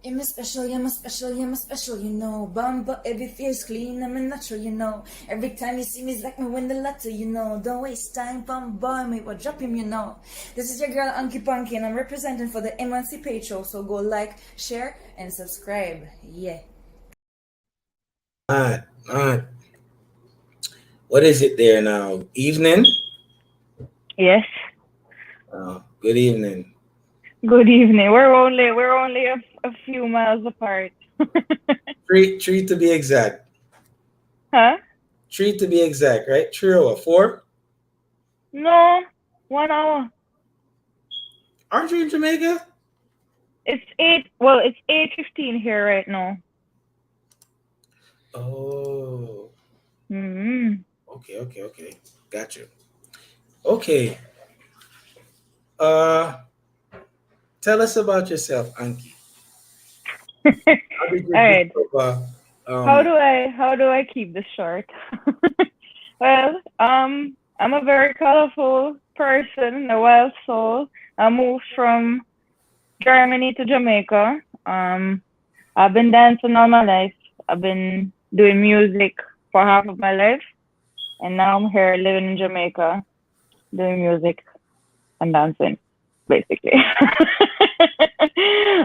You're my special, you're my special, you're my special, you know. Bumper, every face clean, I'm a natural, you know. Every time you see me, it's like me win the letter, you know. Don't waste time, bum boy, me, but drop him, you know. This is your girl, Hanky Panky, and I'm representing for the Emancipate Show. So go like, share, and subscribe. Yeah. Alright, alright. What is it there now? Evening? Yes. Good evening. Good evening. We're only a few miles apart. Three to be exact. Huh? 3 to be exact, right? 3 or 4? No, 1 hour. Aren't you in Jamaica? It's eight. Well, it's 8:15 here right now. Oh, Hmm. okay. Got you. Okay. Uh, tell us about yourself, Anki. How did All you right. discover? How do I keep this short? Well, I'm a very colorful person, a wild soul. I moved from Germany to Jamaica. I've been dancing all my life. I've been doing music for half of my life, and now I'm here living in Jamaica, doing music and dancing, basically.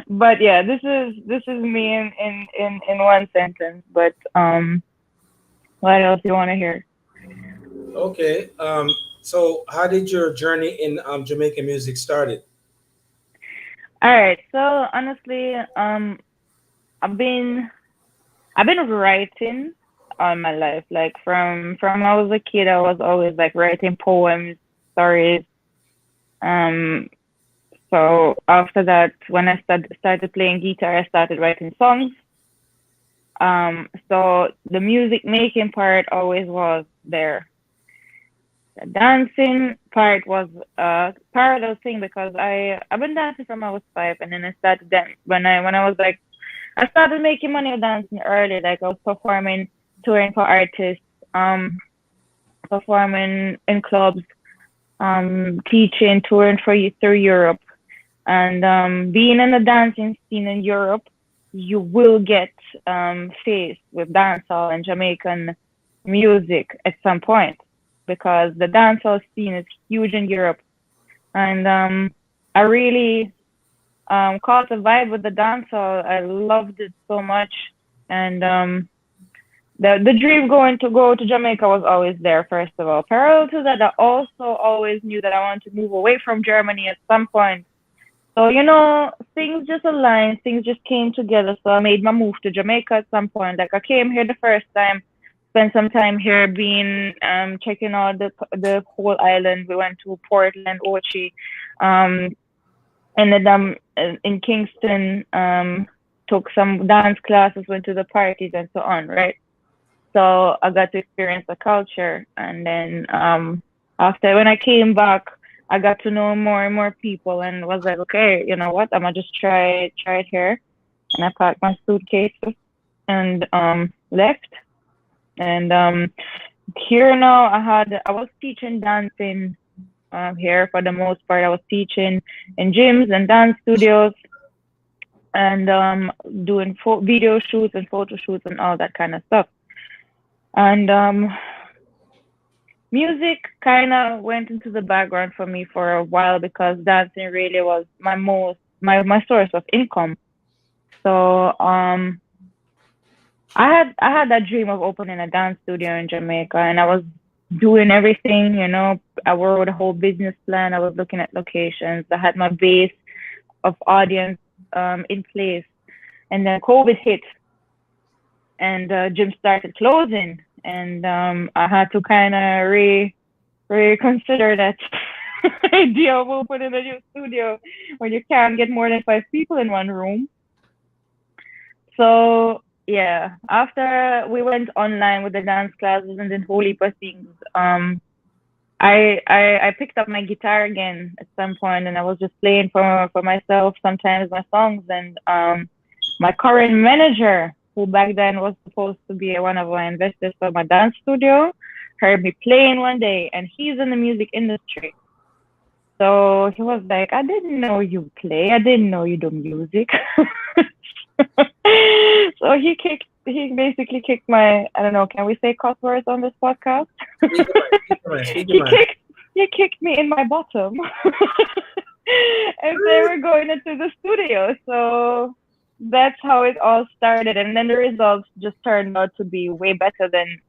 But yeah, this is me in one sentence. But what else you want to hear? Okay. So how did your journey in Jamaican music started? All right. So honestly, I've been I've been writing all my life. Like from I was a kid, I was always like writing poems, stories. Um, so after that, when I started playing guitar, I started writing songs. So the music making part always was there. The dancing part was a parallel thing because I've been dancing from I was 5, and then I started when I was like I started making money with dancing early. Like I was performing, touring for artists, performing in clubs, teaching, touring through Europe, and being in the dancing scene in Europe, you will get faced with dancehall and Jamaican music at some point because the dancehall scene is huge in Europe, and I really caught a vibe with the dancehall. I loved it so much, and the dream going to go to Jamaica was always there. First of all, parallel to that, I also always knew that I wanted to move away from Germany at some point. So things just aligned, things just came together. So I made my move to Jamaica at some point. Like I came here the first time, spent some time here, being checking out the whole island. We went to Portland, Ochi, um, ended in Kingston, took some dance classes, went to the parties and so on, right? So I got to experience the culture, and then after when I came back, I got to know more and more people, and was like, okay, you know what? I'm gonna just try it here, and I packed my suitcases and left. And here now, I was teaching dancing here for the most part. I was teaching in gyms and dance studios, and doing video shoots and photo shoots and all that kind of stuff. And music kind of went into the background for me for a while because dancing really was my source of income. So I had that dream of opening a dance studio in Jamaica, and I was doing everything. I wrote a whole business plan. I was looking at locations. I had my base of audience in place, and then COVID hit, and gyms started closing, and I had to kind of reconsider that idea of opening a new studio when you can't get more than 5 people in one room. So yeah, after we went online with the dance classes and then whole heap of things, I picked up my guitar again at some point, and I was just playing for myself sometimes my songs, and my current manager, who back then was supposed to be one of our investors for my dance studio, heard me playing one day, and he's in the music industry. So he was like, I didn't know you play. I didn't know you do music. So he basically kicked my, I don't know, can we say cuss words on this podcast? Speak your mind, speak your mind, speak your he mind. kicked me in my bottom. And they were going into the studio. So that's how it all started. And then the results just turned out to be way better than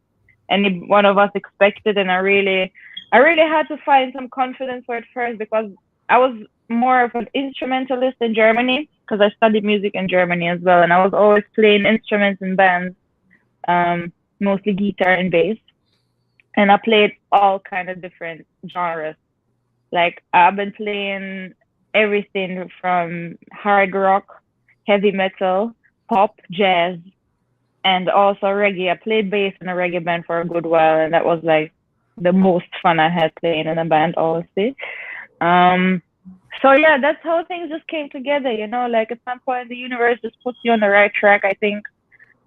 any one of us expected. And I really had to find some confidence for it first, because I was more of an instrumentalist in Germany, because I studied music in Germany as well. And I was always playing instruments in bands, mostly guitar and bass. And I played all kind of different genres. Like I've been playing everything from hard rock, heavy metal, pop, jazz, and also reggae. I played bass in a reggae band for a good while, and that was like the most fun I had playing in a band, honestly. So yeah, that's how things just came together, you know, like at some point the universe just puts you on the right track, I think.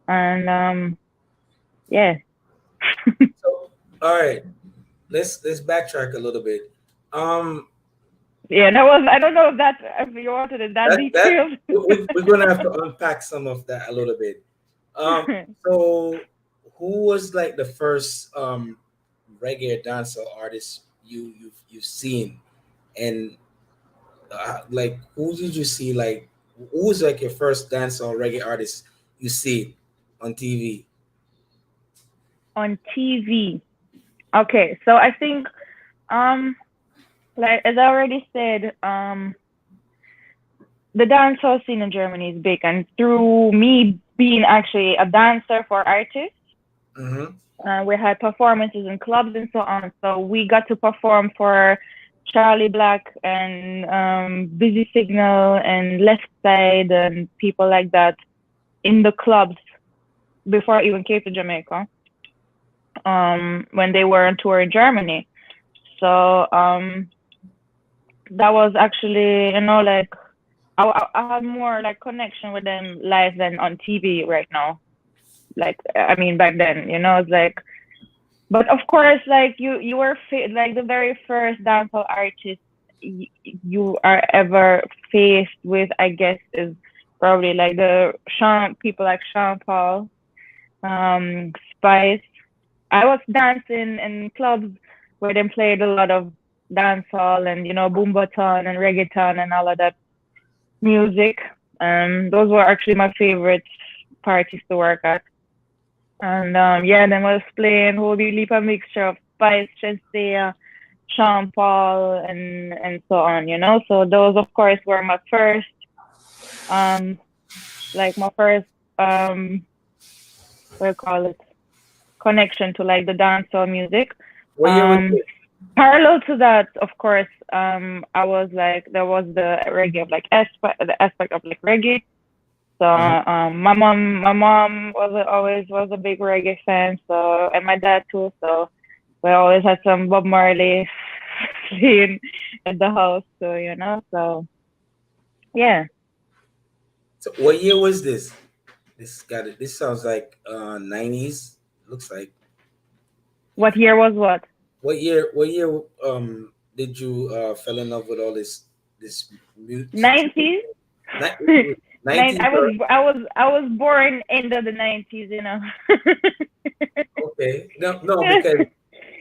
And yeah. So, all right, let's backtrack a little bit. Yeah, that was, I don't know if you wanted it that detailed. We're gonna have to unpack some of that a little bit. So who was like the first reggae dancehall artist you've seen, and like who did you see? Like who was like your first dancehall reggae artist you see on TV? On TV. Okay, so I think like as I already said, the dancehall scene in Germany is big, and through me being actually a dancer for artists, we had performances in clubs and so on. So we got to perform for Charlie Black and Busy Signal and Left Side and people like that in the clubs before I even came to Jamaica, when they were on tour in Germany. So that was actually, you know, like I had more like connection with them live than on TV right now. Like, I mean, back then, you know, it's like, but of course, like you were like the very first dancehall artist you are ever faced with, I guess, is probably like people like Sean Paul, Spice. I was dancing in clubs where they played a lot of dancehall and, you know, boombaton and reggaeton and all of that music. Those were actually my favorite parties to work at. And yeah, then I was playing whole heap of mixture of Spice, Chensea, Sean Paul, and so on, you know. So those, of course, were my first, like my first, what do you call it, connection to like the dancehall music. What year was it? Parallel to that, of course, I was like, there was the reggae of like the aspect of like reggae. So my mom was a big reggae fan, so, and my dad too. So we always had some Bob Marley playing at the house. So, you know, so yeah. So what year was this? This sounds like 90s. Looks like. What year was what? What year did you fell in love with all this music? 90s. 90s. I was born into the 90s, you know. Okay. No, because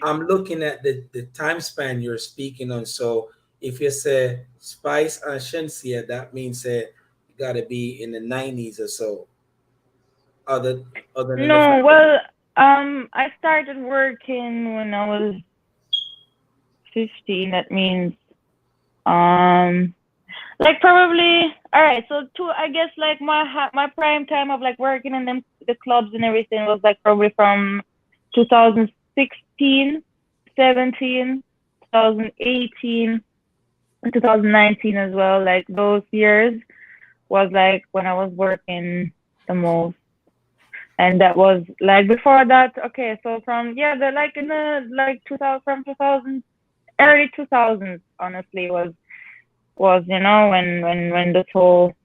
I'm looking at the time span you're speaking on. So if you say Spice and Shensia, that means you gotta be in the 90s or so. Other than No, well, I started working when I was 15. That means like probably, all right, so I guess like my prime time of like working in the clubs and everything was like probably from 2016, 17, 2018, and 2019 as well. Like those years was like when I was working the most. And that was like before that, okay, so from, yeah, the like in the like 2000 early 2000s, honestly, was you know, when this whole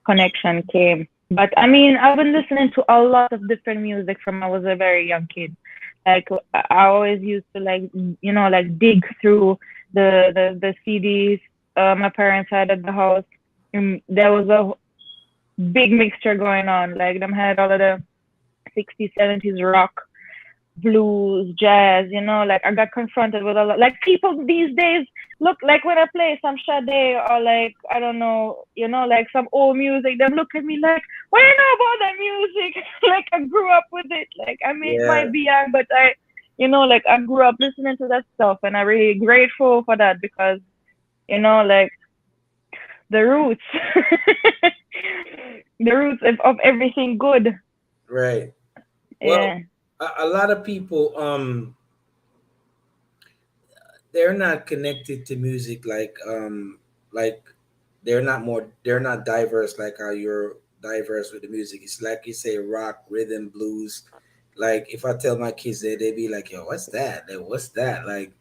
connection came. But I mean, I've been listening to a lot of different music from I was a very young kid. Like I always used to like, you know, like dig through the CDs my parents had at the house. There was big mixture going on. Like them had all of the 60s, 70s rock, blues, jazz, you know, like I got confronted with a lot. Like people these days look like when I play some Sade or like I don't know, you know, like some old music, they look at me like, "What do you know about that music?" Like I grew up with it. Like I Yeah, might be young, but you know, like I grew up listening to that stuff, and I'm really grateful for that because you know, like the roots, the roots of everything good. right. Well, Yeah, a lot of people they're not connected to music like they're not diverse like how you're diverse with the music. It's like you say rock, rhythm, blues. Like if I tell my kids that, they be like, "Yo, what's that? Like, what's that?" Like,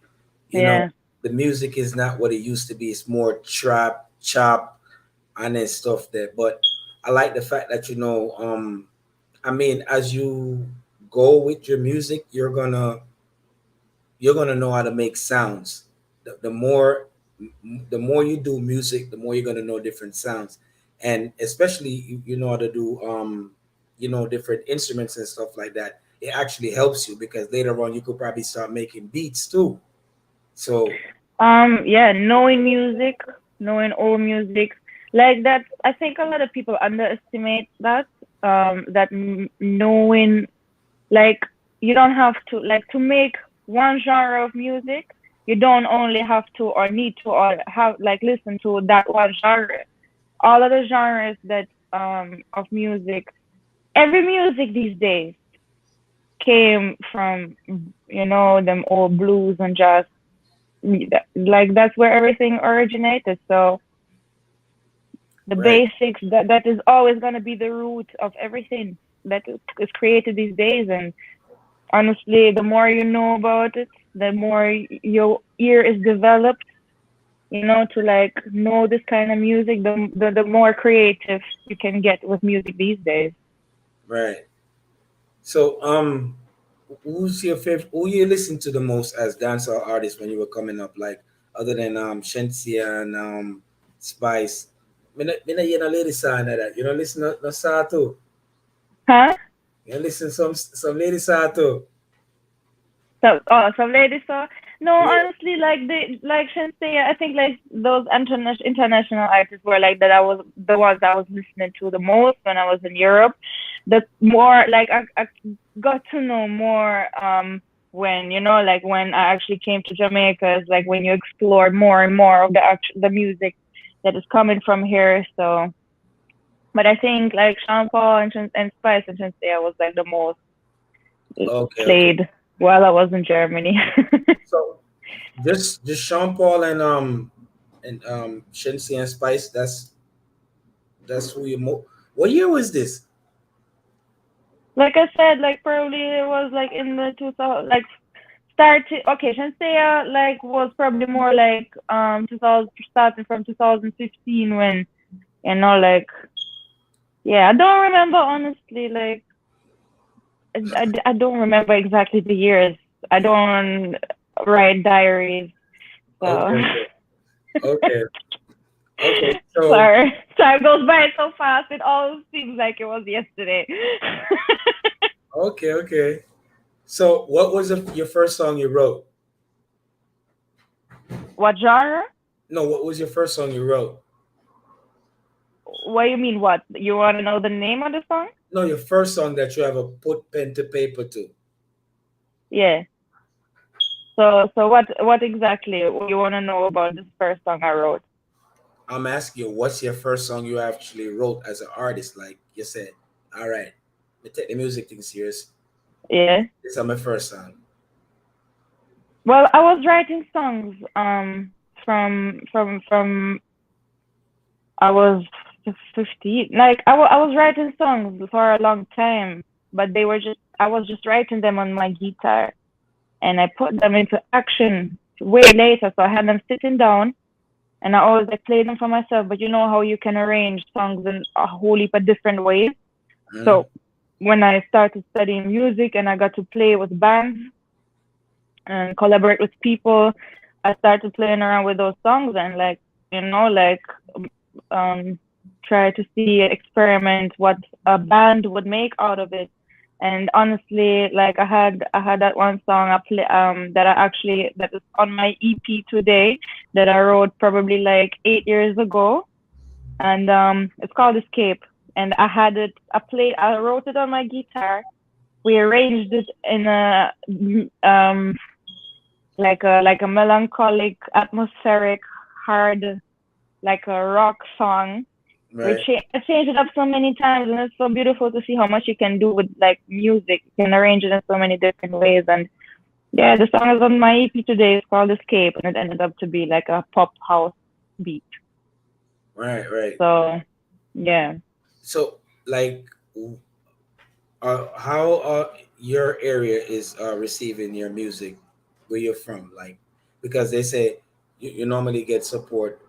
you know, yeah. the music is not what it used to be. It's more trap, chop, and then stuff there. But I like the fact that I mean, as you go with your music, you're gonna know how to make sounds. The more you do music, the more you're gonna know different sounds, and especially you know how to do different instruments and stuff like that. It actually helps you because later on you could probably start making beats too. So Yeah, knowing music, knowing old music, like that. I think a lot of people underestimate that. Knowing, like, you don't have to, like, to make one genre of music, you don't only have to or need to or have, like, listen to that one genre. All of the genres that, of music, every music these days came from, you know, them old blues and jazz, like that's where everything originated. So the right, basics, that is always going to be the root of everything that is created these days. And honestly, the more you know about it, the more your ear is developed, you know, to like know this kind of music, the more creative you can get with music these days. right. So who's your favorite? Who you listen to the most as dancehall artist when you were coming up? Like other than Shensia and Spice. You know lady song like that. You know listen no song too. Huh? You know listen some lady song too. So, oh, some ladies saw. No, Yeah. honestly, like like Shenseea, I think like those international artists were like that. I was the ones I was listening to the most when I was in Europe. The more like I got to know more when you know like when I actually came to Jamaica. It's like when you explore more and more of the music that is coming from here. So, but I think like Sean Paul and Spice and Shenseea was like the most Okay, okay. played while I was in Germany. So just Sean Paul and Shensi and Spice. That's who you What year was this? Like I said, like probably it was like in the 2000, like started. Okay, Shenseea like was probably more like 2000, starting from 2015 when you know like yeah, I don't remember honestly. Like I don't remember exactly the years. I don't write diaries, so Okay, okay, okay, okay. So sorry. Time goes by so fast. It all seems like it was yesterday. okay, okay. So what was your first song you wrote? What genre? No, what was your first song you wrote? What do you mean? What you want to know the name of the song? No, your first song that you ever put pen to paper to. Yeah. So what exactly you want to know about this first song I wrote? I'm asking you, what's your first song you actually wrote as an artist? Like you said, all right, me take the music thing serious. Yeah. This is my first song. Well, I was writing songs from I was 15. Like I was writing songs for a long time, but they were just I was just writing them on my guitar and I put them into action way later. So I had them sitting down and I always like play them for myself. But you know how you can arrange songs in a whole heap of different ways. Mhm. So when I started studying music and I got to play with bands and collaborate with people, I started playing around with those songs and like you know like um try to see, experiment what a band would make out of it. And honestly, like I had that one song that is on my EP today that I wrote probably like 8 years ago, and it's called Escape. And I wrote it on my guitar. We arranged it in a like a melancholic, atmospheric, hard, like a rock song. Right. I changed it up so many times, and it's so beautiful to see how much you can do with like music. You can arrange it in so many different ways. And yeah, the song is on my EP today. It's called Escape, and it ended up to be like a pop house beat. Right. Right. So yeah. So, like, how your area is receiving your music where you're from? Like, because they say you normally get support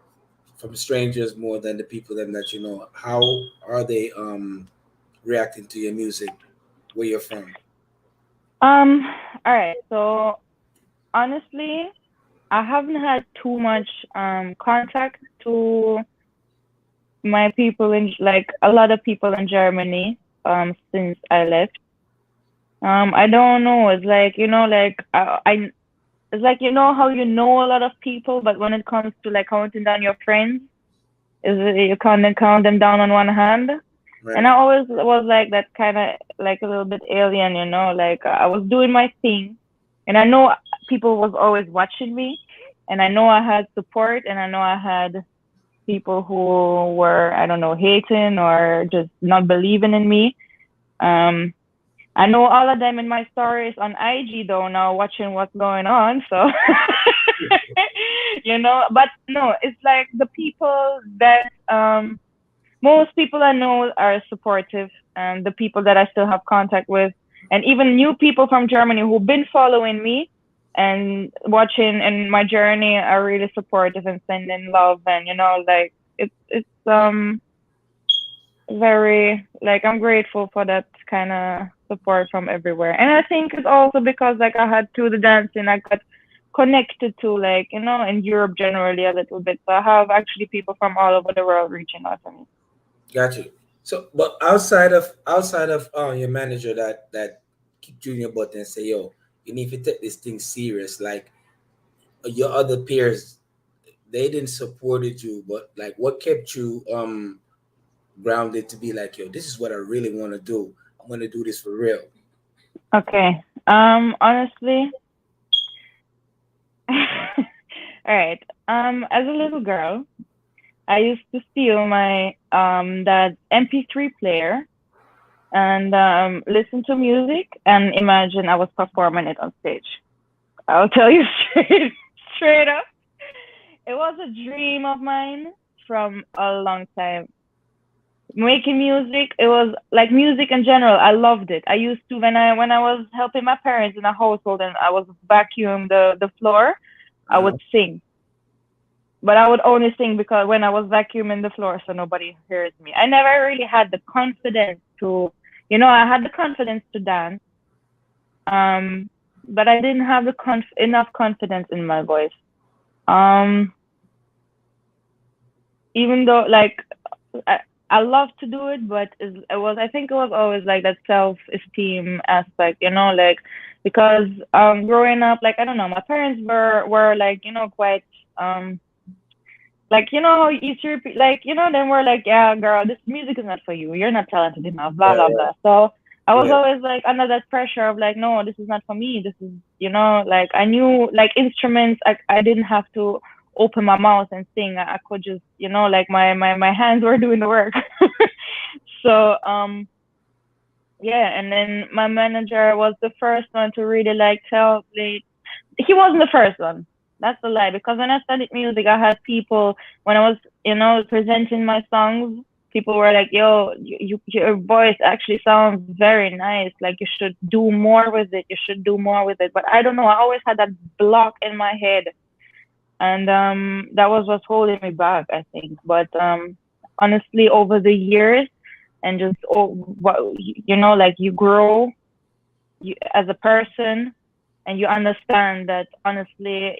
from strangers more than the people them that you know. How are they reacting to your music where you're from? All right. So honestly, I haven't had too much contact to my people in like a lot of people in Germany since I left. I don't know. It's like like I it's like how a lot of people, but when it comes to like counting down your friends, you can't count them down on one hand. Right. And I always was like that, kind of like a little bit alien, like I was doing my thing, and I know people was always watching me, and I know I had support, and I know I had people who were, I don't know, hating or just not believing in me. I know all of them in my stories on IG though, now watching what's going on. So, but no, it's like the people that, most people I know are supportive, and the people that I still have contact with, and even new people from Germany who've been following me and watching in my journey are really supportive and sending love, and like it's very, like, I'm grateful for that kind of support from everywhere. And I think it's also because like I had through the dancing, I got connected to like in Europe generally a little bit. So I have actually people from all over the world reaching out to me. Got you. So, but outside of your manager that keep you in your butt and say, yo, you need to take this thing serious. Like your other peers, they didn't supported you, but like what kept you grounded to be like, yo, this is what I really want to do. I'm gonna do this for real. Okay. Honestly, all right. As a little girl, I used to steal my dad's MP3 player and listen to music and imagine I was performing it on stage. I'll tell you straight up. It was a dream of mine from a long time. Making music, it was like music in general. I loved it. I used to when I was helping my parents in a household and I was vacuuming the floor, I would sing. But I would only sing because when I was vacuuming the floor, so nobody hears me. I never really had the confidence to, I had the confidence to dance, but I didn't have the enough confidence in my voice. Even though, like, I love to do it, but I think it was always like that self-esteem aspect, like, because growing up, like, I don't know, my parents were like, quite like, how East Europe, like, then we're like, yeah, girl, this music is not for you. You're not talented enough, blah, blah, blah. So I was always like under that pressure of like, no, this is not for me. This is, like I knew like instruments, I didn't have to open my mouth and sing. I could just, like my hands were doing the work. So, yeah. And then my manager was the first one to really like tell me. He wasn't the first one. That's a lie, because when I studied music, I had people, when I was, presenting my songs, people were like, yo, your voice actually sounds very nice. Like, you should do more with it. You should do more with it. But I don't know. I always had that block in my head. And that was what's holding me back, I think. But honestly, over the years, and just, like you grow as a person, and you understand that honestly,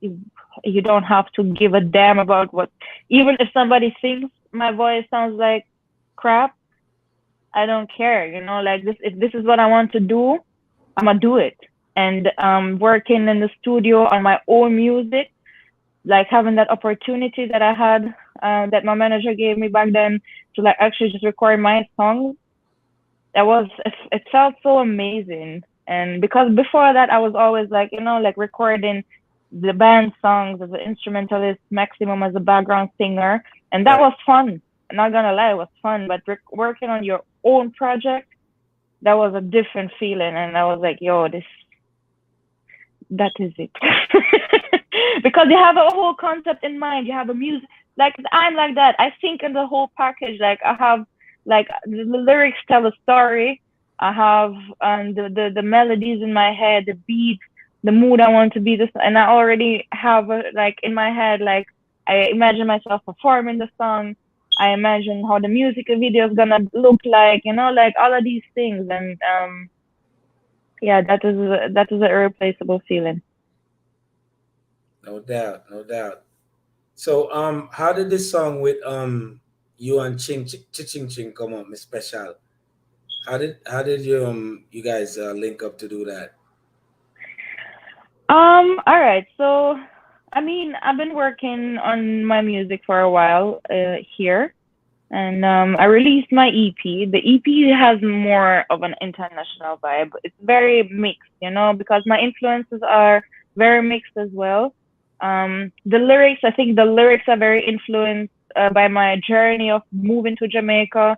you don't have to give a damn about what, even if somebody thinks my voice sounds like crap, I don't care, like this, if this is what I want to do, I'm gonna do it. And working in the studio on my own music, like having that opportunity that I had, that my manager gave me back then to like actually just record my songs, it felt so amazing. And because before that I was always like, like recording the band songs as an instrumentalist, maximum as a background singer, and that Right. was fun. I'm not gonna lie, it was fun. But working on your own project, that was a different feeling, and I was like, yo, that is it. Because you have a whole concept in mind, you have a music, like I'm like that, I think in the whole package, like I have, like the lyrics tell a story, I have the melodies in my head, the beat, the mood I want to be this, and I already have like in my head, like I imagine myself performing the song, I imagine how the music video is gonna look like, like all of these things. And yeah, that is an irreplaceable feeling. No doubt, no doubt. So how did this song with you and Ching Ching come up, Miss Special? How did you guys link up to do that? All right. So, I mean, I've been working on my music for a while here, and I released my EP. The EP has more of an international vibe. It's very mixed, because my influences are very mixed as well. The lyrics, I think the lyrics are very influenced by my journey of moving to Jamaica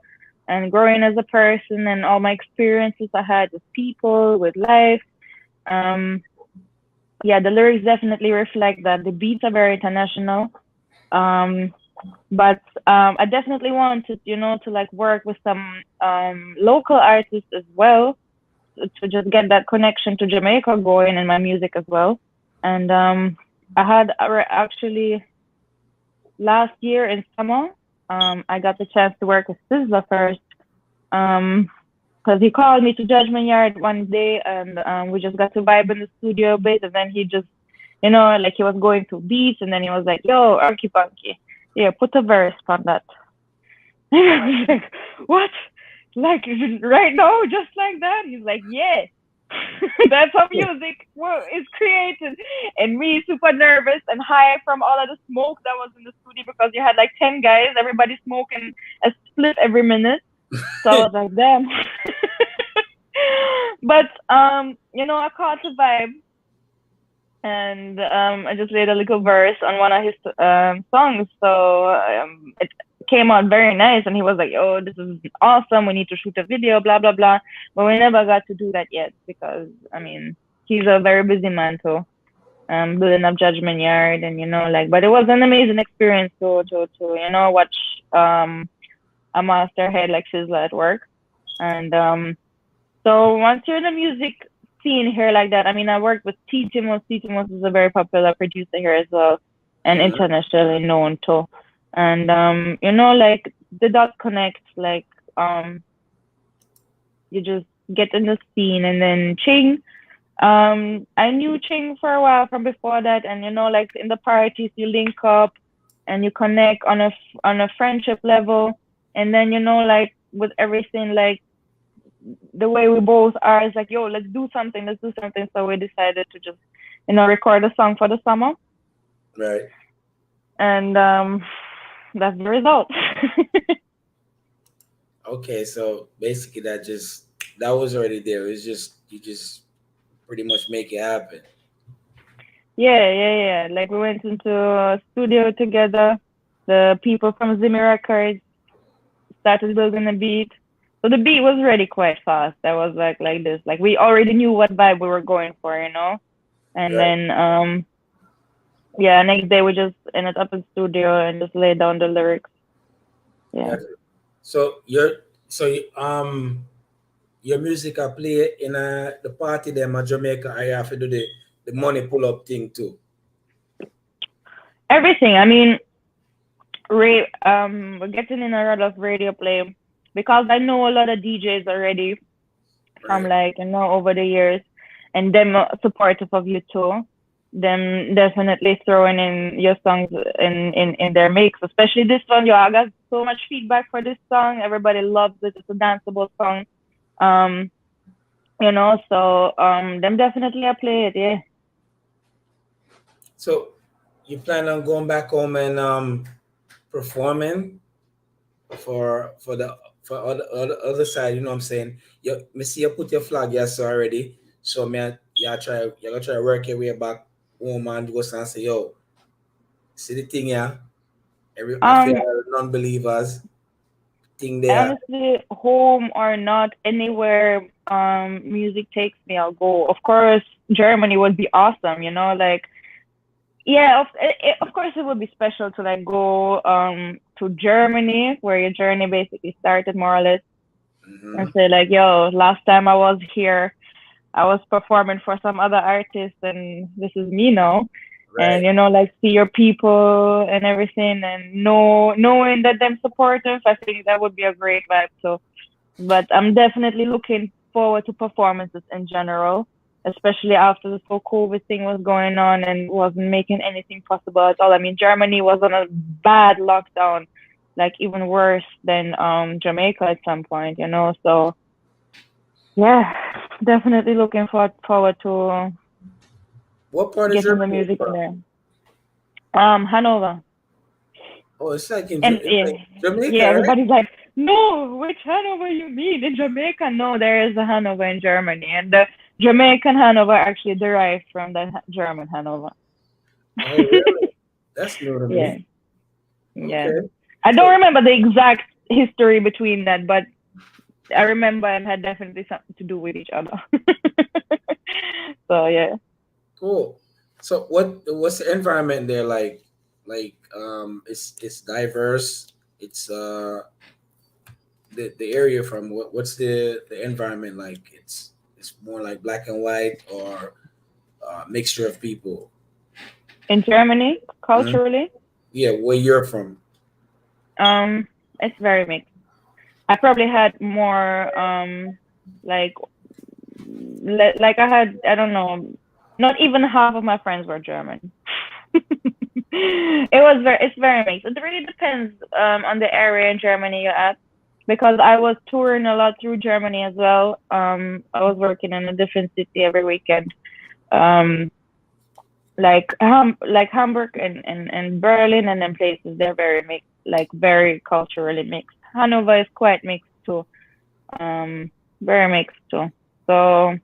and growing as a person and all my experiences I had with people, with life. Um, yeah, the lyrics definitely reflect that. The beats are very international. Um, but I definitely wanted, to like work with some local artists as well, to just get that connection to Jamaica going in my music as well. And I had actually last year in summer, I got the chance to work with Sizzla first. Because he called me to Judgment Yard one day, and we just got to vibe in the studio a bit, and then he just, like he was going through beats, and then he was like, "Yo, Hanky Panky, yeah, put a verse on that." I was like, "What? Like right now, just like that?" He's like, "Yeah." That's how music is created. And me super nervous and high from all of the smoke that was in the studio, because you had like 10 guys, everybody smoking a split every minute. So I was like, damn. But I caught the vibe, and I just laid a little verse on one of his songs. So it came out very nice, and he was like, "Oh, this is awesome. We need to shoot a video, blah blah blah." But we never got to do that yet, because I mean, he's a very busy man too. Building up Judgment Yard, and but it was an amazing experience to watch a masterhead like Sizzla at work. And so once you're in the music scene here like that, I mean, I worked with T. Timos. T. Timos is a very popular producer here as well, and internationally known too. And like the dots connect, like you just get in the scene. And then Ching, I knew Ching for a while from before that, and like in the parties you link up and you connect on a friendship level. And then like with everything, like the way we both are, is like, yo, let's do something. So we decided to just record a song for the summer. Right. And that's the result. Okay, so basically that was already there. It's just you just pretty much make it happen. Yeah. Like we went into a studio together. The people from Zimmy Records started building the beat. So the beat was ready quite fast. That was like this. Like we already knew what vibe we were going for, And Right. then next day we just ended up in studio and just laid down the lyrics. Yeah. So your music I play in the party there in Jamaica. I have to do the money pull up thing too. Everything. I mean, we're getting in a lot of radio play, because I know a lot of DJs already from Right. over the years, and them supportive of you too. them definitely throwing in your songs in their mix, especially this one. Yo, I got so much feedback for this song. Everybody loves it. It's a danceable song. So them definitely I play it, yeah. So you plan on going back home and performing for the for other side, you know what I'm saying? Me see you put your flag yes already. So man, you're gonna try to work your way back home and go and say, yo, see the thing here. I feel non-believers thing there. Honestly, home or not, anywhere music takes me, I'll go. Of course, Germany would be awesome, like yeah, of course it would be special to like go to Germany where your journey basically started more or less, and say like, yo, last time I was here, I was performing for some other artists, and this is me now. Right. And like see your people and everything, and knowing that them supportive, I think that would be a great vibe. So, but I'm definitely looking forward to performances in general, especially after this whole COVID thing was going on and wasn't making anything possible at all. I mean, Germany was on a bad lockdown, like even worse than Jamaica at some point, So yeah, definitely looking forward to What part of getting the Germany? music in there. Hanover. Oh, it's like in And it's like Jamaica, yeah, right? everybody's like, no, which Hanover you mean? In Jamaica? No, there is a Hanover in Germany. And the Jamaican Hanover actually derived from the German Hanover. Oh, really? That's new to Yeah. me. Yeah. Okay. I don't remember the exact history between that, but I remember it had definitely something to do with each other. So yeah. Cool. So what's the environment there like? Like it's diverse. It's the area from what's the environment like? It's more like black and white or mixture of people. In Germany, culturally, Yeah, where you're from. it's very mixed. I probably had more like I had, I don't know, not even half of my friends were German. It's very mixed. It really depends on the area in Germany you're at, because I was touring a lot through Germany as well. I was working in a different city every weekend. Like Hamburg and Berlin and then places, they're very mixed, like very culturally mixed. Hanover is quite mixed too. Very mixed too. So,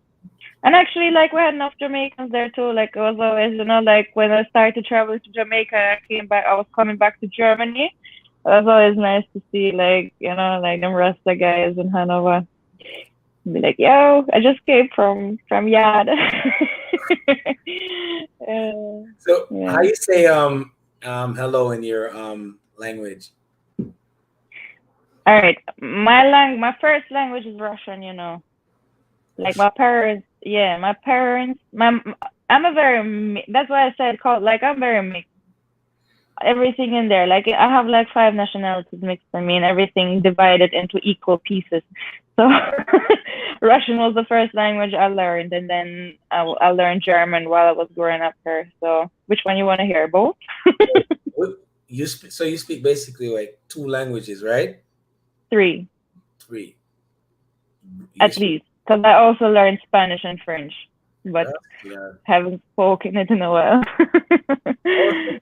and actually, like, we had enough Jamaicans there too. Like, it was always, like when I started to travel to Jamaica, I was coming back to Germany. It was always nice to see, like, like them Rasta guys in Hanover. Be like, yo, I just came from Yard. So Yeah. how you say hello in your language? All right, my first language is Russian. Like my parents, I'm a very, that's why I said called, like, I'm very mixed. Everything in there, like I have like 5 nationalities mixed in me, and everything divided into equal pieces. So Russian was the first language I learned, and then I learned German while I was growing up here. So which one you want to hear? Both? So you speak basically like 2 languages, right? 3 3. at least, because I also learned Spanish and French, but Yeah. haven't spoken it in a while.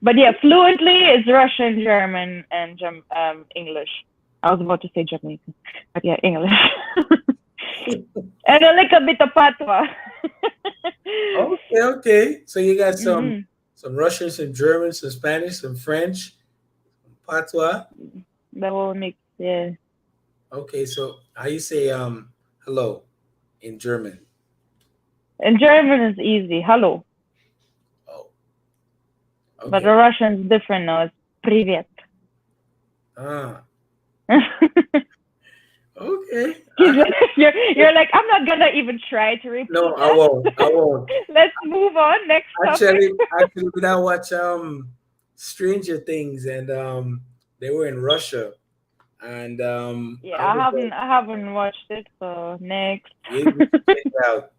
But yeah, fluently it's Russian, German, and English. I was about to say Jamaican, but yeah, English. And a little bit of Patois. Okay. So you got some Russian, some German, some Spanish, some French, some Patois. The whole mix, yeah. Okay, so how you say hello in German? In German is easy, hello. Oh. Okay. But the Russian is different now. It's привет. Ah. Okay. You're like, I'm not gonna even try to repeat. No, I won't. Let's move on. Next actually, when I watch Stranger Things, and they were in Russia, and yeah, I haven't watched it. So next. You check it out.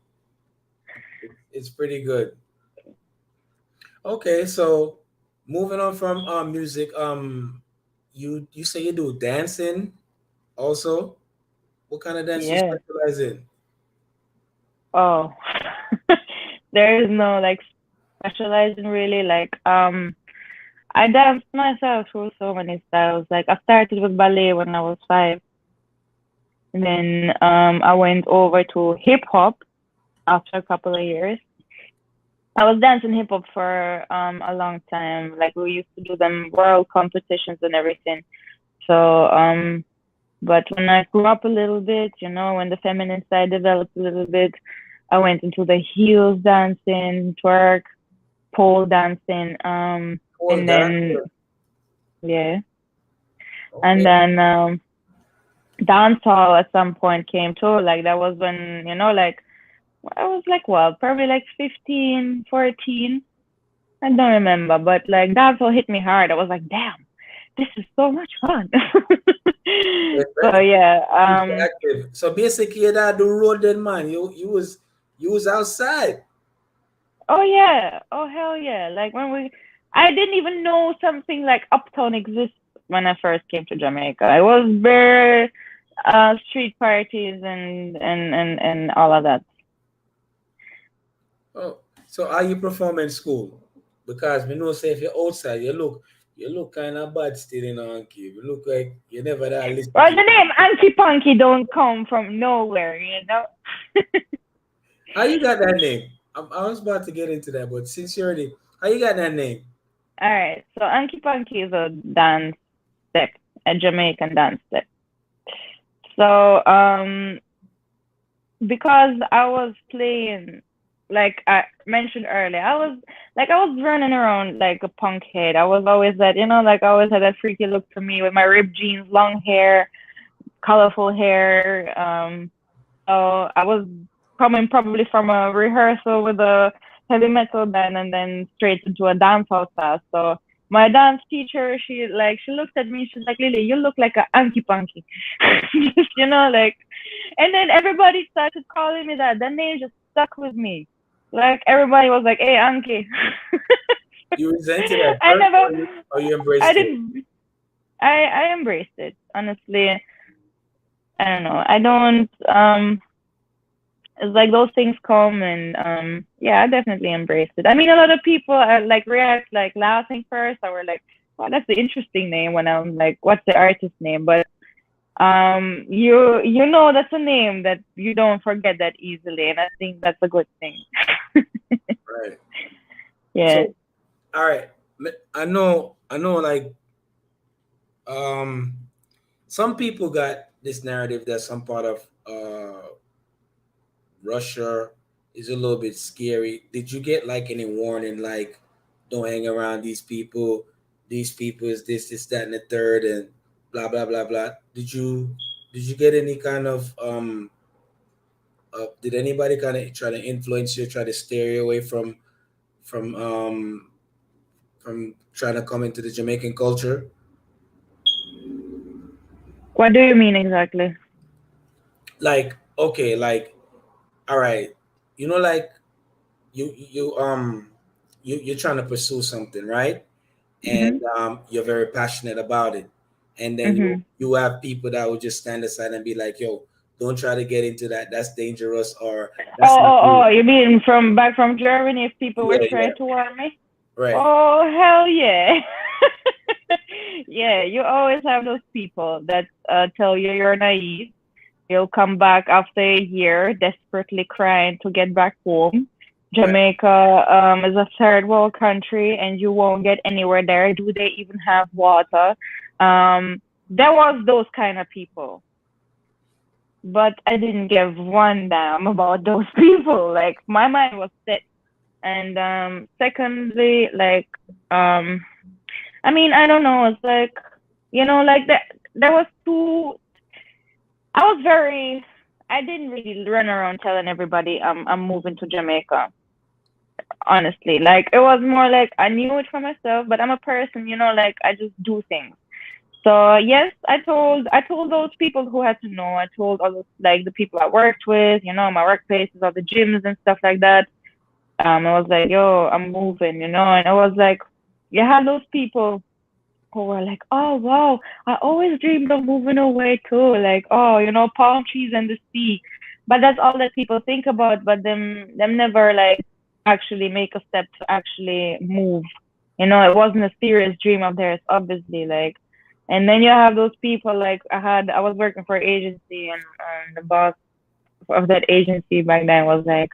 It's pretty good. Okay, so moving on from music, you say you do dancing also. What kind of dance you Yeah. specialize in? Oh, there is no like specializing really. Like I danced myself through so many styles. Like I started with ballet when I was 5, and then I went over to hip hop after a couple of years. I was dancing hip hop for a long time. Like we used to do them world competitions and everything. So but when I grew up a little bit, when the feminine side developed a little bit, I went into the heels dancing, twerk, pole dancing, Pole and then dancer. yeah, and Okay. then dancehall at some point came too. Like that was when, like I was like, well, probably like 15, 14. I don't remember, but like dancehall hit me hard. I was like, damn, this is so much fun. Yes, So sir. yeah, Keep you active. So basically, you that do road then, man. You was outside. oh yeah, oh hell yeah. Like I didn't even know something like Uptown exists when I first came to Jamaica. I was bare street parties and all of that. Oh, so are you perform in school? Because we know say if you're outside, you look kind of bad still in Anki. You look like you never that listen Well, to. the name Hanky Panky don't come from nowhere. How you got that name? I was about to get into that, but since you already, how you got that name? All right, so Hanky Panky is a dance step, a Jamaican dance step. So because I was playing, like I mentioned earlier, I was running around like a punk head. I was always that, like I always had that freaky look to me with my ripped jeans, long hair, colorful hair. So I was coming probably from a rehearsal with a heavy metal band and then straight into a dancehall class. So my dance teacher, she looked at me, she's like, Lily, you look like a Anky Punky. Like, and then everybody started calling me that. That name just stuck with me. Like everybody was like, hey, Anky. You resented at I first, never, or you I embraced it? didn't, I embraced it. Honestly, I don't know. I don't, it's like those things come and yeah, I definitely embraced it. I mean, a lot of people like react like laughing first. I were like, wow, that's the interesting name. When I'm like, what's the artist name? But you know that's a name that you don't forget that easily, and I think that's a good thing. Right. Yeah. So, all right. I know. Like, um, some people got this narrative that some part of Russia is a little bit scary. Did you get like any warning, like don't hang around these people? These people is this, that, and the third, and blah blah blah blah. Did you get any kind of did anybody kind of try to influence you, try to steer you away from um from trying to come into the Jamaican culture? What do you mean exactly? Like, okay, like, all right, like you're trying to pursue something, right? And Mhm. you're very passionate about it, and then you Mhm. you have people that will just stand aside and be like, yo, don't try to get into that, that's dangerous, or Oh, that's not oh, you. oh! You mean from back from Germany? If people were Yeah, trying yeah, to warn me? right. Oh, hell yeah! Yeah, you always have those people that tell you you're naive. You'll come back after a year, desperately crying to get back home. Right. Jamaica is a third world country, and you won't get anywhere there. Do they even have water? There was those kind of people, but I didn't give one damn about those people. Like my mind was set. And secondly, like I mean, I don't know. It's like, like that. There was two. I was very. I didn't really run around telling everybody I'm moving to Jamaica. Honestly, like it was more like I knew it for myself, but I'm a person, like I just do things. So yes, I told those people who had to know. I told all those like the people I worked with, my workplaces, all the gyms and stuff like that. I was like, yo, I'm moving, and I was like, you had those people who were like, oh wow, I always dreamed of moving away too, like, oh, palm trees and the sea. But that's all that people think about, but them never like actually make a step to actually move. It wasn't a serious dream of theirs, obviously, like. And then you have those people like I was working for an agency, and the boss of that agency back then was like,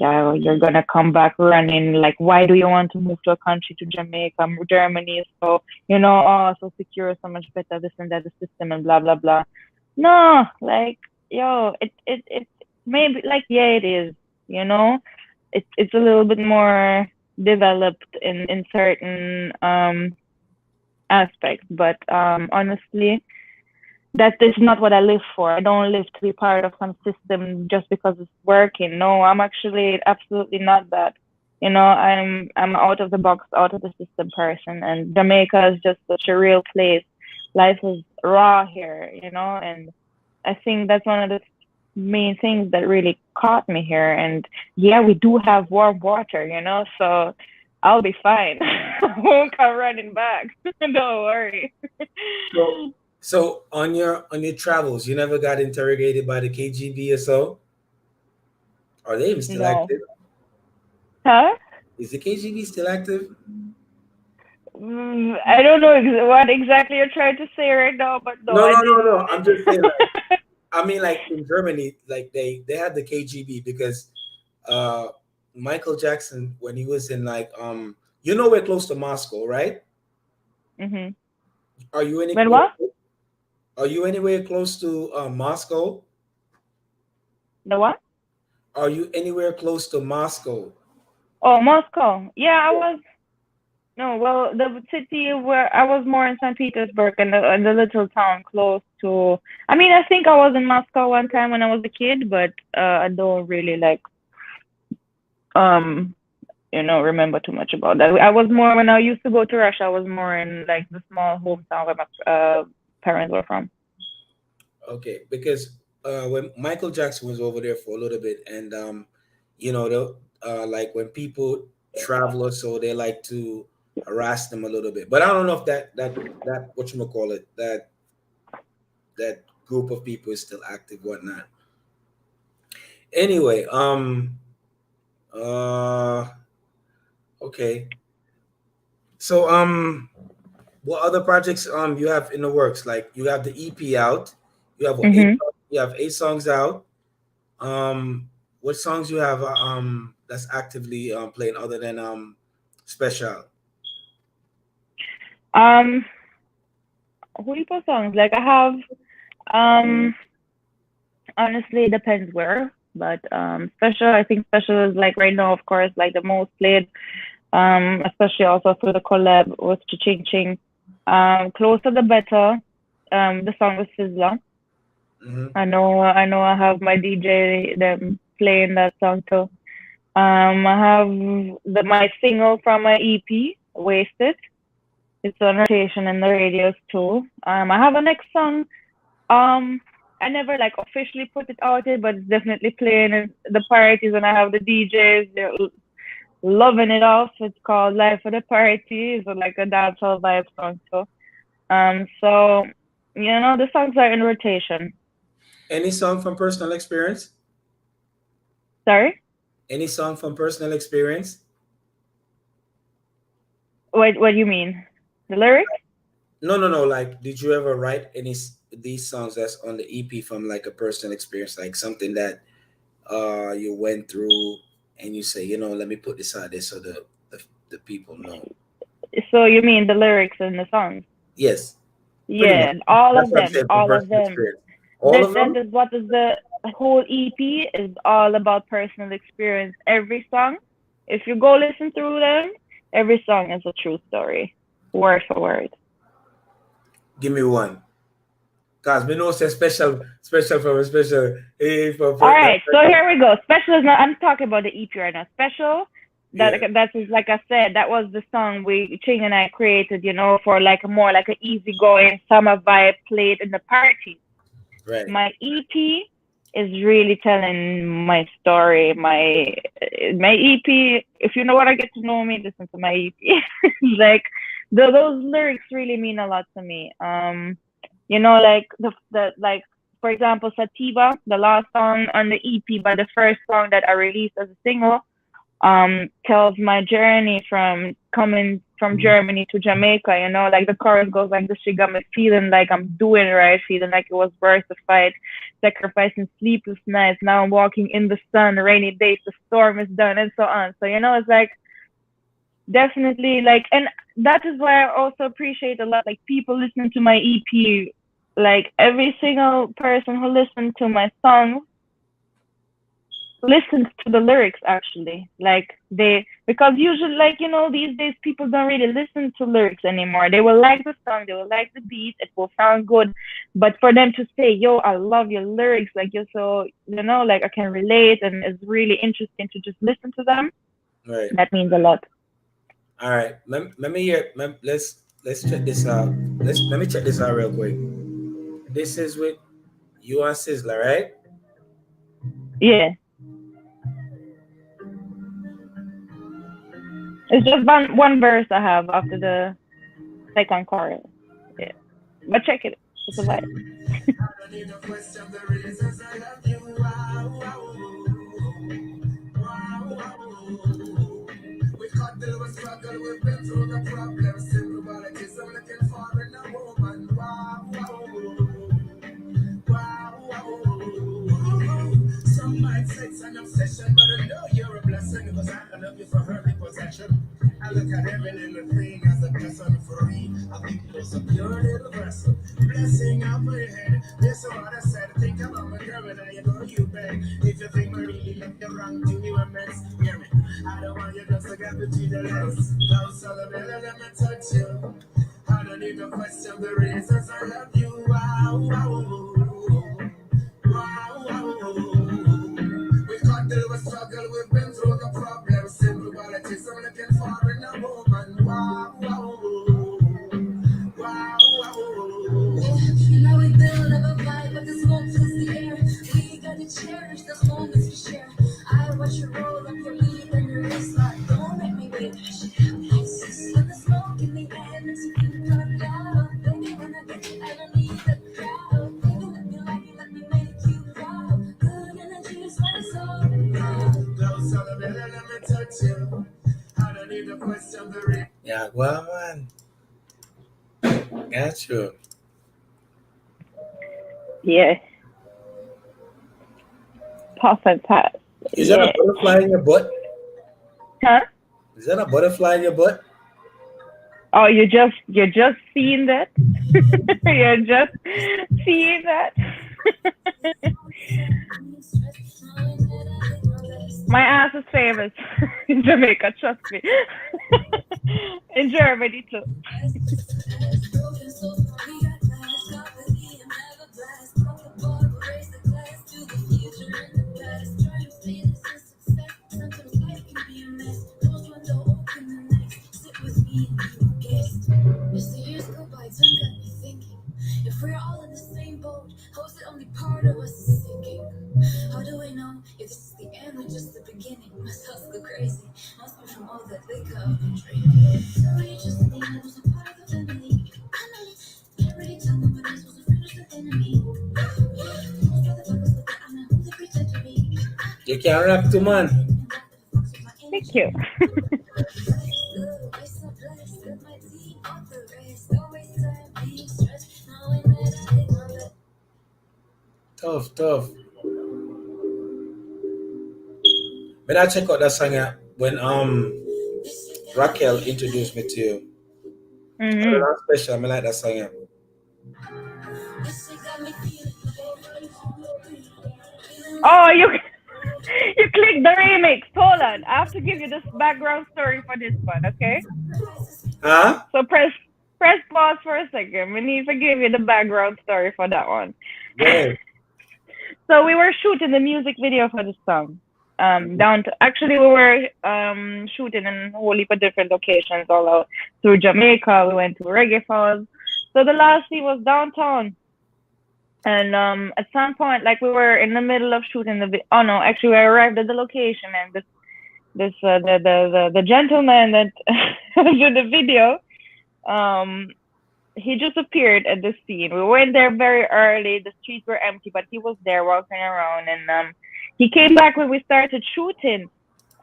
yeah, you're gonna come back running. Like, why do you want to move to a country, to Jamaica, Germany? So, oh, so secure, so much better, this and that, the system, and blah blah blah. No, like, yo, it maybe like, yeah, it is. It's a little bit more developed in certain aspects, but honestly, that is not what I live for. I don't live to be part of some system just because it's working. No, I'm actually absolutely not that. I'm out of the box, out of the system person, and Jamaica is just such a real place. Life is raw here, and I think that's one of the main things that really caught me here. And yeah, we do have warm water, so I'll be fine. I won't come running back. Don't worry. So on your travels, you never got interrogated by the KGB or so? Are they even still No. active? Huh? Is the KGB still active? I don't know what exactly you're trying to say right now, but no. No. I'm just saying, like, I mean, like in Germany, like they had the KGB because Michael Jackson, when he was in like we're close to Moscow, right? Mm-hmm. Are you any? When what? Are you anywhere close to Moscow? The what? Are you anywhere close to Moscow? Oh, Moscow. Yeah, I was. No, well, the city where I was more in St. Petersburg, and the little town close to. I mean, I think I was in Moscow one time when I was a kid, but I don't really like remember too much about that. I was more when I used to go to Russia. I was more in like the small hometown where my parents were from. Okay, because when Michael Jackson was over there for a little bit, and like when people travel or so, they like to harass them a little bit. But I don't know if that whatchamacallit, that group of people is still active, whatnot. Anyway, okay. So what other projects you have in the works? Like you have the EP out, you have you have 8 songs out. What songs you have that's actively playing other than Special? Who do you put songs? Like I have honestly it depends where, but Special, I think Special is like right now, of course, like the most played, especially also through the collab with Ching Ching. Closer the better. The song with Sizzla. Mm-hmm. I know I have my DJ them playing that song too. I have my single from my EP, Wasted. It's on rotation in the radios too. I have a next song. I never like officially put it out there, but it's definitely playing in the parties, and I have the DJs. They're loving it off. It's called Life for the Party. It's like a dancehall vibe song too. So the songs are in rotation. Any song from personal experience? Sorry? Any song from personal experience? What do you mean? The lyrics? No. Like, did you ever write these songs that's on the EP from like a personal experience, like something that you went through, and you say, let me put this out there so the people know. So you mean the lyrics in the songs? Yes. Yeah, all of them. All of them. That is what is the whole EP is all about personal experience. Every song, if you go listen through them, every song is a true story, word for word. Give me one. Cause we know say special from a special. All right, so here we go. Special is not. I'm talking about the EP right now. Special. That is like I said. That was the song Ching and I created. For like more like an easygoing summer vibe played in the party. Right. My EP is really telling my story. My EP. If you know what I get to know me, listen to my EP. Like those lyrics really mean a lot to me. You know, like the like for example, Sativa, the last song on the EP, but the first song that I released as a single, tells my journey from coming from Germany to Jamaica. You know, like the chorus goes like this: she got me feeling like I'm doing right, feeling like it was worth the fight, sacrificing sleepless nights. Now I'm walking in the sun, rainy days, the storm is done, and so on. So you know, it's like definitely like, and that is why I also appreciate a lot like people listening to my EP. Like every single person who listens to my song listens to the lyrics actually, like because usually, like, you know, these days people don't really listen to lyrics anymore. They will like the song, they will like the beat, it will sound good, but for them to say, yo, I love your lyrics, like you're so, you know, like I can relate, and it's really interesting to just listen to them, Right. that means a lot. All right. Let's check this out. Let me check this out real quick. This is with you and Sizzler, right? Yeah, it's just one verse I have after the second chorus. Yeah, but check it, it's a vibe. We cut till we struggle, we've been through the problems. Simple qualities, I'm looking for in a woman. Wow, wow, wow. Some might say it's an obsession, but I know you're a blessing, because I love you for her possession. I look at every little thing as a blessing for me. I think it was a pure little vessel. Blessing up my head. This is what I said. Think about my girl and I go you beg. If you think I really love you wrong, do you a mess? Hear me. I don't want you just to get between the legs. Now, so let me touch you. I don't need to question the reasons I love you. Wow, wow, wow, wow. We got till we struggle, we've been through the problems. Simple qualities, I'm looking for in a woman. Wow, wow, wow, wow. Now we build up a vibe, but this won't fills the air. We gotta cherish those moments we share. I watch you roll up your weed and your waistline. Don't make me wait. When the smoke in the air makes you feel turned down. Baby, when I get you, I don't need the crowd. Baby, let me like you, let me make you proud. Good energy is what it's all about. Close on the bed and let me touch you. I don't need to question the ring. Yeah, well, man. Got you. Yeah, puff and pass. Is that a butterfly in your butt? Huh? Is that a butterfly in your butt? Oh, you're just seeing that. You're just seeing that. My ass is famous in Jamaica, trust me. In Germany too. If we're all in the same boat, how is it only part of us is sinking? How do I know if this is the end or just the beginning? My thoughts go crazy, must be from all that liquor I've been drinking. Were you just me? I was a part of the family. I know it, can't really tell them, but I was a friend or the enemy. Most motherfuckers look at me, who they pretend to be. You can't rap too, man. Thank you. Tough. But I check out that song when Raquel introduced me to you. Mm-hmm. That's special. I like that song. Oh, you clicked the remix. Hold on, I have to give you this background story for this one, okay? Huh? So press pause for a second. We need to give you the background story for that one. Yeah. So we were shooting the music video for this song. We were shooting in a whole heap of different locations all out through Jamaica. We went to Reggae Falls. So the last scene was downtown. And at some point, like we were in the middle of shooting the oh no, actually we arrived at the location, and the gentleman that did the video, he just appeared at the scene. We went there very early. The streets were empty, but he was there walking around, and he came back when we started shooting,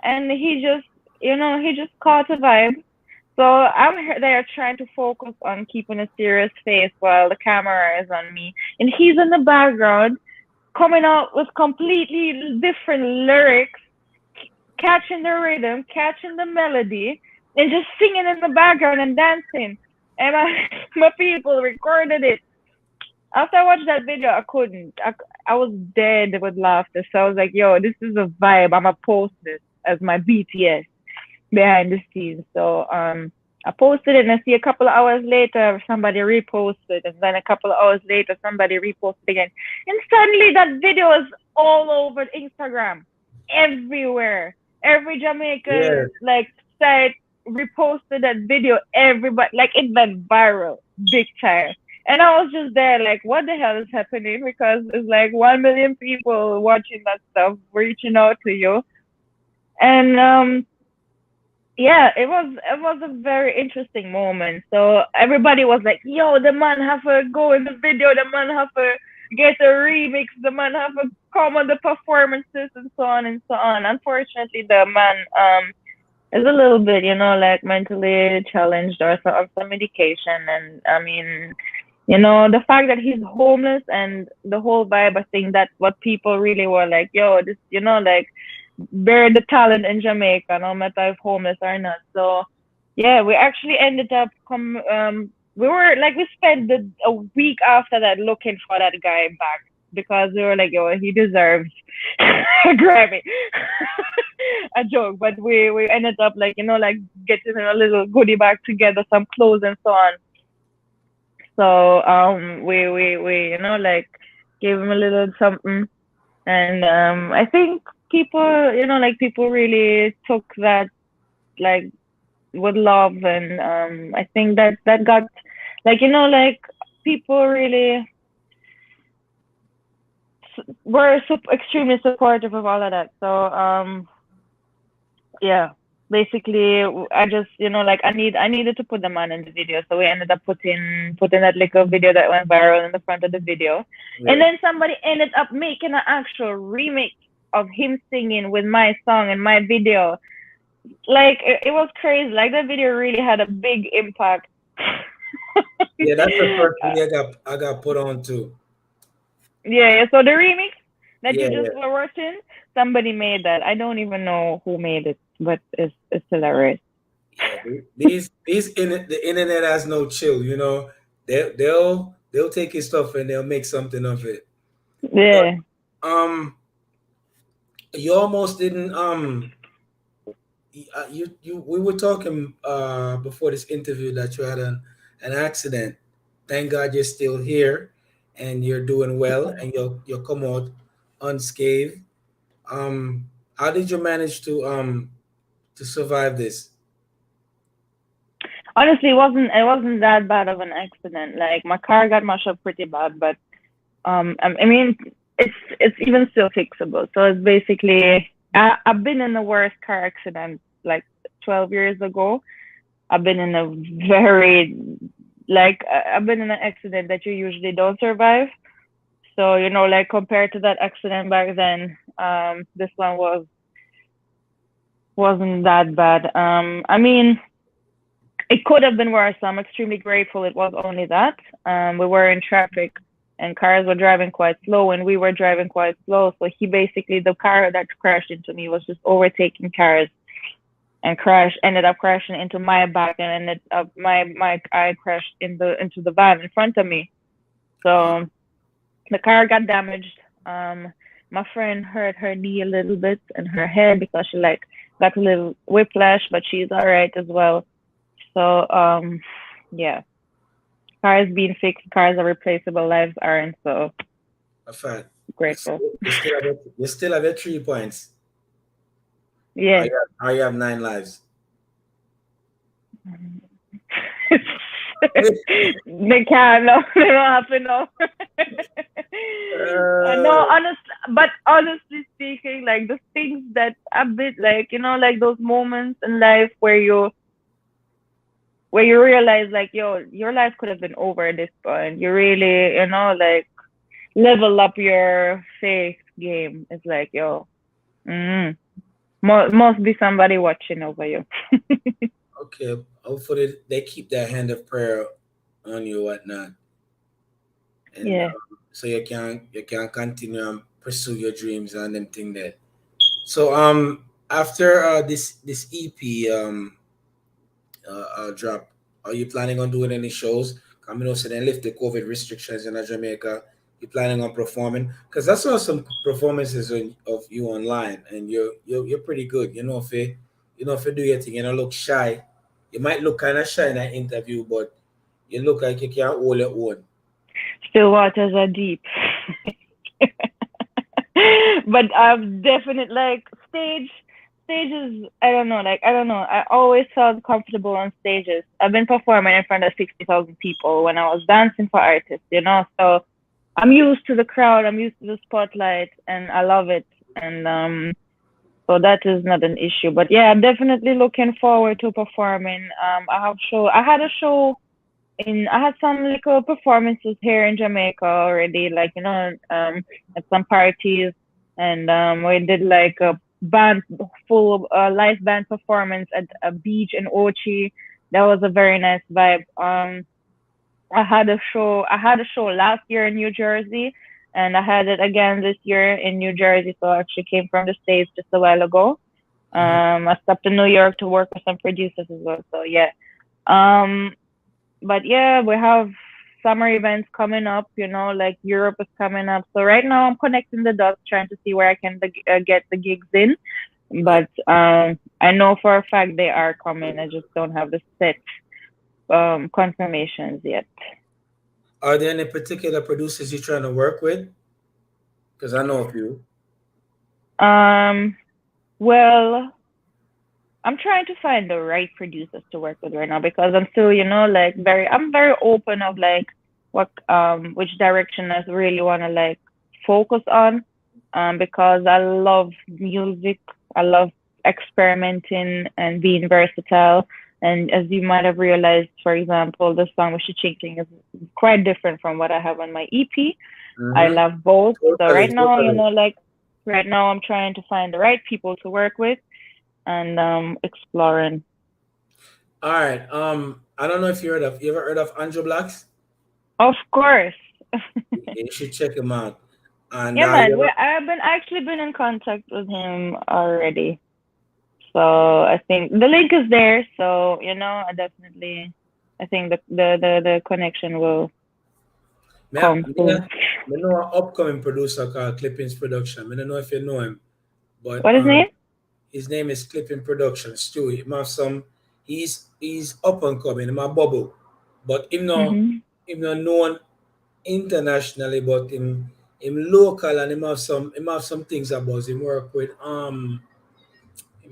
and he just he just caught a vibe. So I'm there trying to focus on keeping a serious face while the camera is on me, and he's in the background coming out with completely different lyrics, catching the rhythm, catching the melody, and just singing in the background and dancing. And my people recorded it. After I watched that video, I couldn't. I was dead with laughter. So I was like, yo, this is a vibe. I'm going to post this as my BTS behind the scenes. So I posted it, and I see a couple of hours later, somebody reposted. And then a couple of hours later, somebody reposted again. And suddenly that video is all over Instagram, everywhere. Every Jamaican site reposted that video. Everybody, like, it went viral big time. And I was just there like, what the hell is happening? Because it's like 1 million people watching that stuff, reaching out to you. And yeah, it was a very interesting moment. So everybody was like, yo, the man have to go in the video, the man have to get a remix, the man have to come on the performances, and so on and so on. Unfortunately, the man is a little bit, like mentally challenged or on some medication. And I mean, the fact that he's homeless and the whole vibe, I think that's what people really were like, yo, this, like, bear the talent in Jamaica, no matter if homeless or not. So yeah, we actually ended up we spent a week after that looking for that guy back, because we were like, yo, he deserves a Grammy. A joke, but we ended up getting a little goodie bag together, some clothes and so on. So we gave him a little something, and I think people really took that with love, and I think that got people really were extremely supportive of all of that. So yeah, basically I just I needed to put the man in the video, so we ended up putting that little video that went viral in the front of the video. And then somebody ended up making an actual remix of him singing with my song and my video. It was crazy. That video really had a big impact. Yeah, that's the first thing I got put on too. Yeah, so the remix that you just were watching, somebody made that. I don't even know who made it, but it's hilarious. Yeah, the internet has no chill, They'll take your stuff and they'll make something of it. Yeah. But, you almost didn't we were talking before this interview that you had an accident. Thank God you're still here and you're doing well, and you'll come out unscathed. How did you manage to survive this? Honestly, it wasn't that bad of an accident. Like, my car got mashed up pretty bad, but I mean, it's even still fixable. So it's basically, I've been in the worst car accident 12 years ago. I've been in a very I've been in an accident that you usually don't survive. So compared to that accident back then, this one wasn't that bad. I mean, it could have been worse. I'm extremely grateful it was only that. We were in traffic and cars were driving quite slow, and we were driving quite slow. So the car that crashed into me was just overtaking cars, and ended up crashing into my back, and ended up I crashed into the van in front of me. So the car got damaged. My friend hurt her knee a little bit and her head because she got a little whiplash, but she's all right as well. So yeah, cars being fixed, cars are replaceable, lives aren't. So a fact. Grateful. You still have your 3 points. Yeah. I have 9 lives. They can't know. They don't have to know. No, but honestly speaking, like the things that a bit like, like those moments in life where you realize like, yo, your life could have been over at this point. You really, like level up your faith game. It's like, yo, must be somebody watching over you. Okay, hopefully they keep that hand of prayer on you, whatnot, and Yeah. so you can continue and pursue your dreams and them thing there. So after this EP drop, are you planning on doing any shows? Coming up, so then lift the COVID restrictions in Jamaica. You planning on performing? Because I saw some performances of you online, and you're pretty good. If you do your thing, you don't look shy. You might look kind of shy in an interview, but you look like you can hold your own. Still waters are deep. But I'm definitely like stages. I don't know. I always felt comfortable on stages. I've been performing in front of 60,000 people when I was dancing for artists, so I'm used to the crowd, I'm used to the spotlight, and I love it. And so that is not an issue. But yeah, I'm definitely looking forward to performing. I had some little performances here in Jamaica already, like, at some parties, and we did like a full live band performance at a beach in Ochi. That was a very nice vibe. I had a show last year in New Jersey, and I had it again this year in New Jersey. So I actually came from the States just a while ago. I stopped in New York to work with some producers as well. So yeah. But yeah, we have summer events coming up, like Europe is coming up. So right now I'm connecting the dots, trying to see where I can get the gigs in. But I know for a fact they are coming. I just don't have the set confirmations yet. Are there any particular producers you're trying to work with? Because I know a few. Well, I'm trying to find the right producers to work with right now, because I'm still, like I'm very open of like what which direction I really want to like focus on, because I love music, I love experimenting and being versatile. And as you might have realized, for example, the song with Chichinking is quite different from what I have on my EP. I love both. So right now, right now I'm trying to find the right people to work with and exploring. All right. I don't know if you ever heard of Andrew Blacks? Of course. You should check him out. And Yeah, man. I've been in contact with him already. So I think the link is there. So I think the connection will come soon. I know an upcoming producer called Clippings Production. I don't know if you know him, but What is his name? his name is Clipping Production. Stu, he's up and coming in my bubble, but him not known internationally, but him local, and him have some things about him.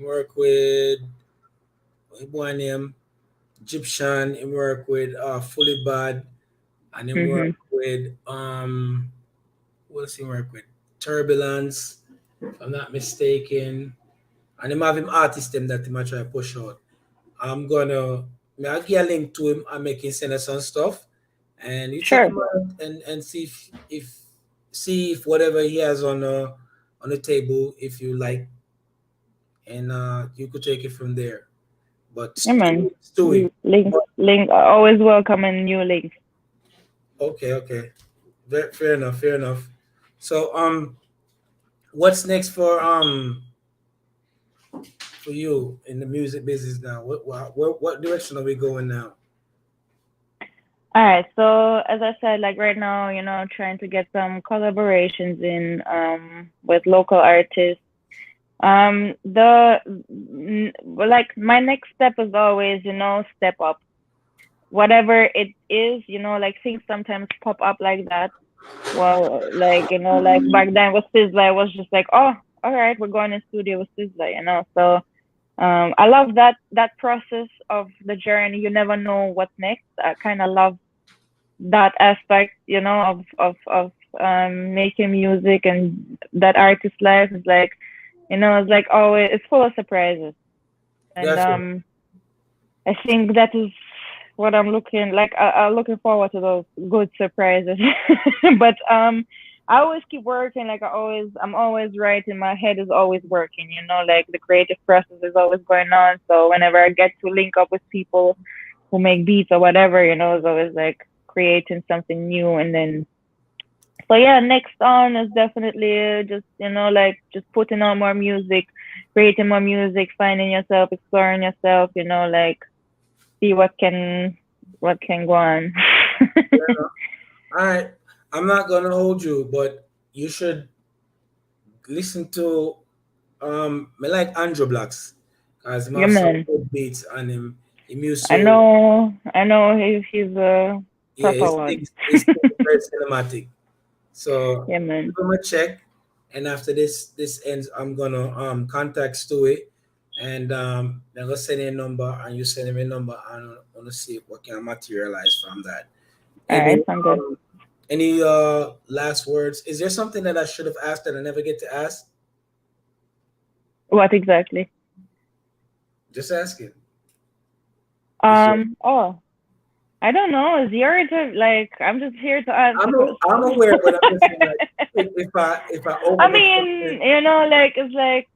Work with one name Egyptian. Him work with Fully Bad, and him work with what else he work with? Turbulence, if I'm not mistaken. And him have him artist them that he might try to push out. I'll get a link to him and make him send us some stuff. And you check him out and see if whatever he has on the table, if you like, and you could take it from there. But Yeah, man. Stewie. Link always welcoming new links. Okay. Fair enough. So what's next for you in the music business now? What direction are we going now? All right. So as I said, like right now, trying to get some collaborations in with local artists. Like my next step is always, step up. Whatever it is, like things sometimes pop up like that. Well, like, like back then with Sizzla, I was just like, oh, all right, we're going in studio with Sizzla, So I love that process of the journey. You never know what's next. I kind of love that aspect, of making music, and that artist life is like, it's like always, it's full of surprises. And Gotcha. I think that is what I'm I'm looking forward to those good surprises. But I always keep working. Like I'm always writing. My head is always working. Like the creative process is always going on. So whenever I get to link up with people who make beats or whatever, it's always like creating something new. And then, so yeah, next on is definitely just like just putting on more music, creating more music, finding yourself, exploring yourself. Like see what can go on. Yeah. All right. I'm not gonna hold you, but you should listen to me like Andrew Blacks, because him Yeah, have some man. good beats and him used I to, know. I know. He's a yeah, proper one. his thing is very cinematic. So Yeah, give man. him a check, and after this ends, I'm gonna contact Stewie, and I'm gonna send him a number, and you send him a number, and I wanna see what can materialize from that. All Any right, sound good. any last words? Is there something that I should have asked that I never get to ask? What exactly? Just asking. Is there, Oh, I don't know. It's your turn. Like, I'm just here to answer I'm questions. aware, but I'm just saying, like, if I I overlook mean, something, like it's like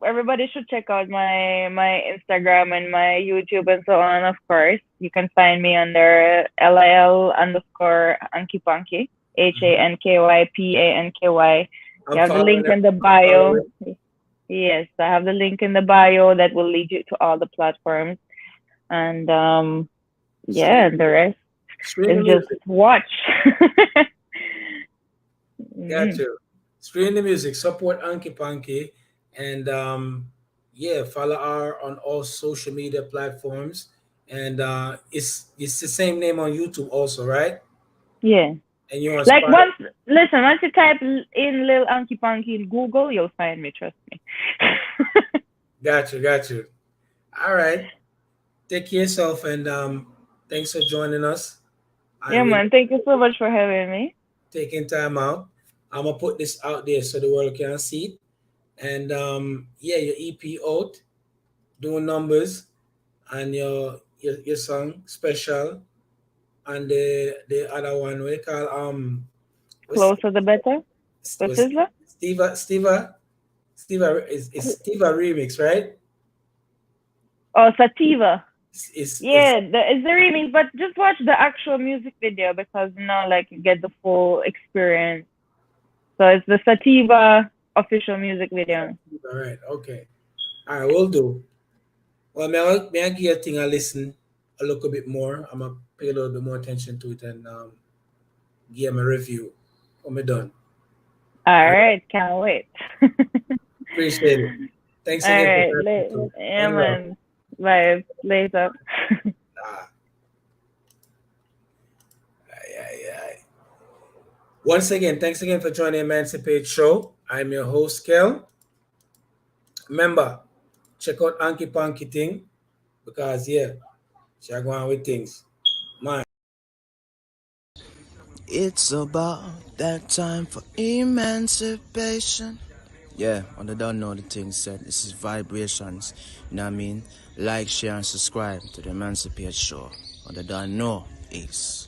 everybody should check out my Instagram and my YouTube and so on. Of course, you can find me under LIL_Hanky Panky, HANKYPANKY. You I'm have the following link it. in the I'm following bio. it. Yes, I have the link in the bio that will lead you to all the platforms. And yeah, Stream, the rest stream the is just music. watch. Got Mhm. you. Stream the music. Support Anki Panky, and yeah, follow her on all social media platforms. And it's the same name on YouTube also, right? Yeah. And you're on Like Spotify. once you type in Lil Hanky Panky in Google, you'll find me, trust me. Got you. Got you. All right. Take care of yourself, and thanks for joining us. I Yeah, really man. Thank you so much for having me. taking time out. I'm gonna put this out there so the world can see it. And yeah, your EP out, doing numbers, and your song special, and the other one we call what's Closer the better. With was Sizzler? Steva is Steva remix, right? Oh, Sativa. It's Yeah, it's the remix, but just watch the actual music video because like you get the full experience. So it's the Sativa official music video. all right. Okay. All right, we'll do. Well, may I give a thing a listen a little bit more. I'm gonna pay a little bit more attention to it and give him a review when we're done. All All right. right, can't wait. Appreciate it. Thanks All again for right, listening to yeah, One Love. man. Bye. Later. Ah, aye, aye, aye. Once again, thanks again for joining Emancipate Show. I'm your host, Kel. Remember, check out Anki Panky thing because yeah, she going on with things. Man. It's about that time for emancipation. Yeah, and I don't know the thing said. This is vibrations. You know what I mean? Like, share, and subscribe to the Emancipate Show. And I don't know is.